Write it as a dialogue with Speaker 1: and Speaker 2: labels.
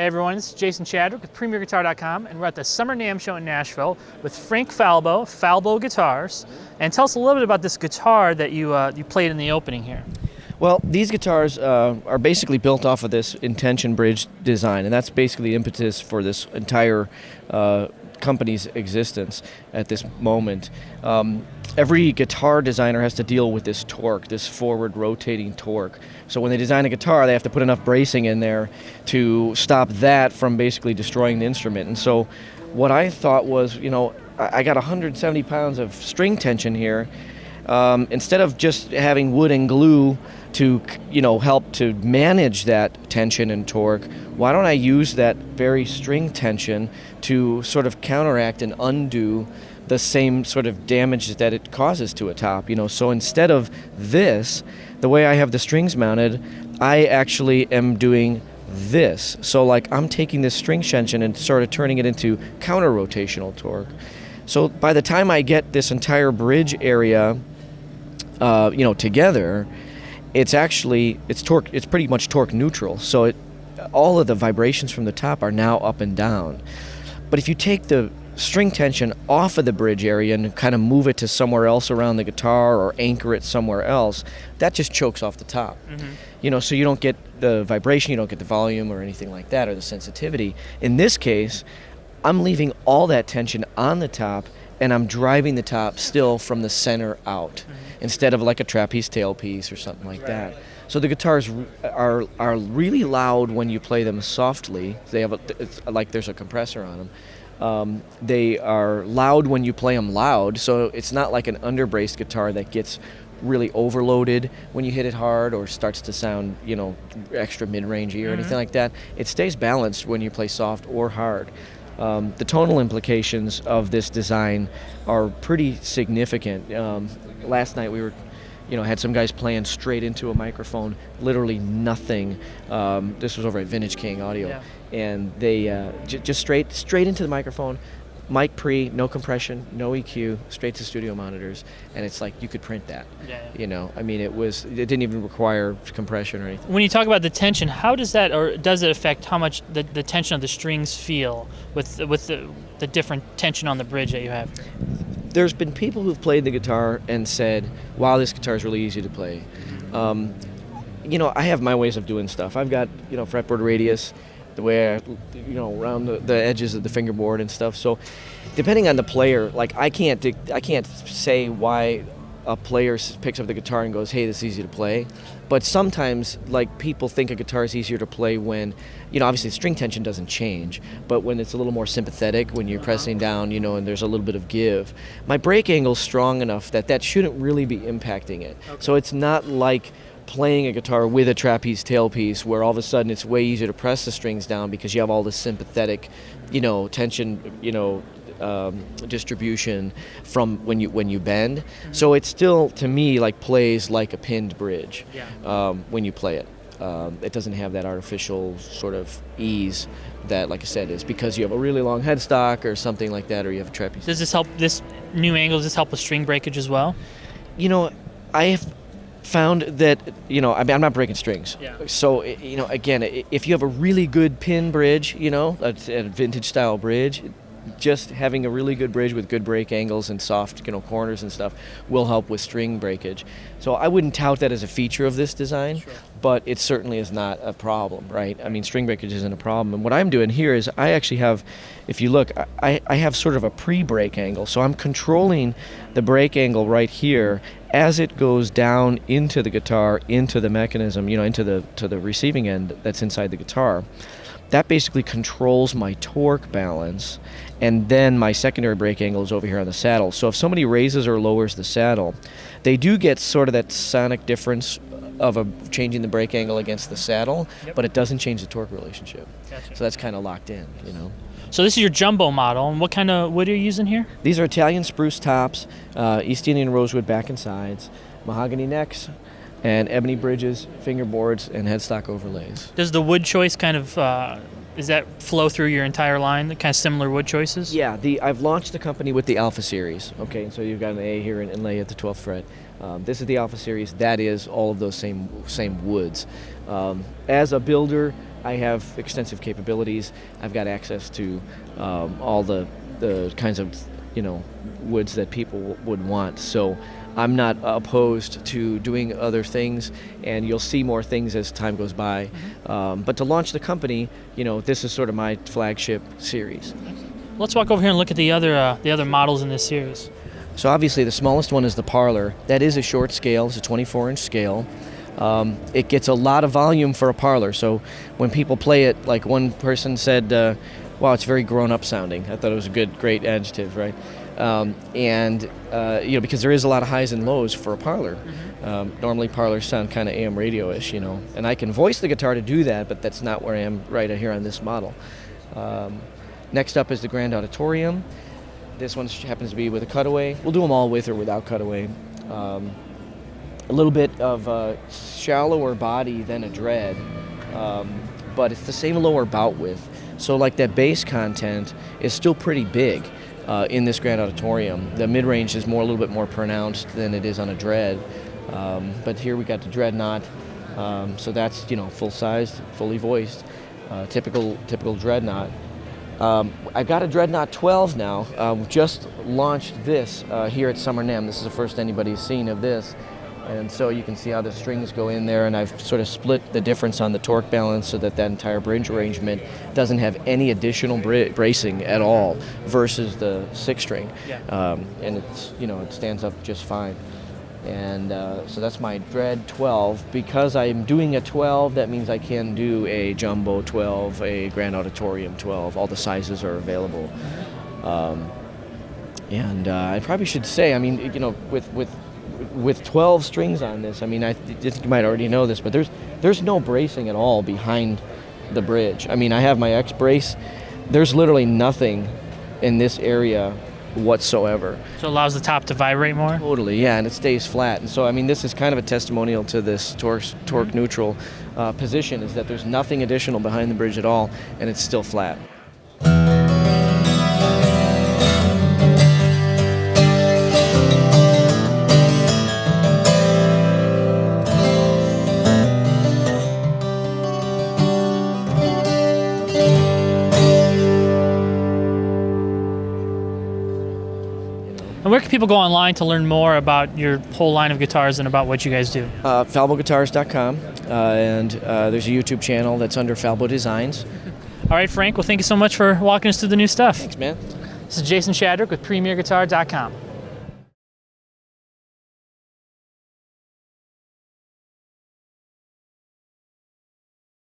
Speaker 1: Hey everyone, this is Jason Chadwick with PremierGuitar.com, and we're at the Summer NAMM show in Nashville with Frank Falbo, Falbo Guitars. And tell us a little bit about this guitar that you played in the opening here.
Speaker 2: Well, these guitars are basically built off of this intention bridge design, and that's basically the impetus for this entire company's existence at this moment. Every guitar designer has to deal with this torque, this forward rotating torque. So when they design a guitar, they have to put enough bracing in there to stop that from basically destroying the instrument. And so what I thought was, I got 170 pounds of string tension here. Instead of just having wood and glue to help to manage that tension and torque, why don't I use that very string tension to sort of counteract and undo the same sort of damage that it causes to a top? So instead of this, the way I have the strings mounted, I actually am doing this. So like I'm taking this string tension and sort of turning it into counter-rotational torque. So by the time I get this entire bridge area together, it's pretty much torque neutral. So all of the vibrations from the top are now up and down. But if you take the string tension off of the bridge area and kind of move it to somewhere else around the guitar or anchor it somewhere else, that just chokes off the top. Mm-hmm. So you don't get the vibration, you don't get the volume or anything like that, or the sensitivity. In this case, I'm leaving all that tension on the top, and I'm driving the top still from the center out, mm-hmm. instead of like a trapeze tailpiece or something like that. So the guitars are really loud when you play them softly. It's like there's a compressor on them. They are loud when you play them loud, so it's not like an underbraced guitar that gets really overloaded when you hit it hard or starts to sound, extra mid-rangey or mm-hmm. anything like that. It stays balanced when you play soft or hard. The tonal implications of this design are pretty significant. Last night we were, had some guys playing straight into a microphone, literally nothing. This was over at Vintage King Audio, yeah. And they just straight into the microphone, mic pre, no compression, no EQ, straight to studio monitors, and it's like you could print that. Yeah. It didn't even require compression or anything.
Speaker 1: When you talk about the tension, how does that, or does it affect how much the tension of the strings feel with the different tension on the bridge that you have?
Speaker 2: There's been people who've played the guitar and said, wow, this guitar is really easy to play. I have my ways of doing stuff. I've got, fretboard radius, the way I, around the edges of the fingerboard and stuff. So depending on the player, like I can't say why a player picks up the guitar and goes, hey, this is easy to play. But sometimes, like, people think a guitar is easier to play when, obviously the string tension doesn't change, but when it's a little more sympathetic, when you're pressing down, and there's a little bit of give. My break angle's strong enough that shouldn't really be impacting it. Okay. So it's not like playing a guitar with a trapeze tailpiece where all of a sudden it's way easier to press the strings down because you have all this sympathetic, tension, distribution from when you bend. Mm-hmm. So it still, to me, like plays like a pinned bridge. Yeah. When you play it. It doesn't have that artificial sort of ease that, like I said, is because you have a really long headstock or something like that, or you have a trapeze.
Speaker 1: Does this help, this new angle, does this help with string breakage as well?
Speaker 2: I have found that, I'm not breaking strings. Yeah. So, again, if you have a really good pin bridge, a vintage style bridge, just having a really good bridge with good break angles and soft, corners and stuff will help with string breakage. So I wouldn't tout that as a feature of this design, sure. But it certainly is not a problem, right? I mean, string breakage isn't a problem. And what I'm doing here is I actually have, if you look, I have sort of a pre-break angle. So I'm controlling the break angle right here as it goes down into the guitar, into the mechanism, into the receiving end that's inside the guitar. That basically controls my torque balance, and then my secondary break angle is over here on the saddle. So if somebody raises or lowers the saddle, they do get sort of that sonic difference of changing the break angle against the saddle, yep. But it doesn't change the torque relationship. Gotcha. So that's kind of locked in,
Speaker 1: So this is your jumbo model, and what kind of wood are you using here?
Speaker 2: These are Italian spruce tops, East Indian rosewood back and sides, mahogany necks, and ebony bridges, fingerboards, and headstock overlays.
Speaker 1: Does the wood choice kind of, does that flow through your entire line, the kind of similar wood choices?
Speaker 2: Yeah, I've launched the company with the Alpha Series, okay? So you've got an A here and inlay at the 12th fret. This is the Alpha Series. That is all of those same woods. As a builder, I have extensive capabilities. I've got access to all the kinds of woods that people would want. So I'm not opposed to doing other things, and you'll see more things as time goes by. But to launch the company, this is sort of my flagship series.
Speaker 1: Let's walk over here and look at the other models in this series.
Speaker 2: So obviously the smallest one is the Parlor. That is a short scale. It's a 24-inch scale. It gets a lot of volume for a Parlor. So when people play it, like one person said, wow, it's very grown-up sounding. I thought it was a great adjective, right? Because there is a lot of highs and lows for a Parlor. Normally Parlors sound kind of AM radio-ish, and I can voice the guitar to do that, but that's not where I am right here on this model. Next up is the Grand Auditorium. This one happens to be with a cutaway. We'll do them all with or without cutaway. A little bit of a shallower body than a Dread, but it's the same lower bout width. So like that bass content is still pretty big in this Grand Auditorium. The mid-range is a little bit more pronounced than it is on a Dread. But here we got the Dreadnought. So that's, full-sized, fully voiced, typical Dreadnought. I got a Dreadnought 12 now. Just launched this here at Summer NAMM. This is the first anybody's seen of this. And so you can see how the strings go in there, and I've sort of split the difference on the torque balance so that entire bridge arrangement doesn't have any additional bracing at all versus the 6-string. Yeah. And it's, it stands up just fine. And so that's my Dread 12. Because I'm doing a 12, that means I can do a Jumbo 12, a Grand Auditorium 12. All the sizes are available. I probably should say, with 12 strings on this, I think you might already know this, but there's no bracing at all behind the bridge. I have my X brace. There's literally nothing in this area whatsoever.
Speaker 1: So it allows the top to vibrate more?
Speaker 2: Totally, yeah, and it stays flat. And so, this is kind of a testimonial to this torque neutral position, is that there's nothing additional behind the bridge at all, and it's still flat.
Speaker 1: And where can people go online to learn more about your whole line of guitars and about what you guys do?
Speaker 2: FalboGuitars.com, and there's a YouTube channel that's under Falbo Designs.
Speaker 1: All right, Frank. Well, thank you so much for walking us through the new stuff.
Speaker 2: Thanks, man.
Speaker 1: This is Jason Shadrick with PremierGuitar.com.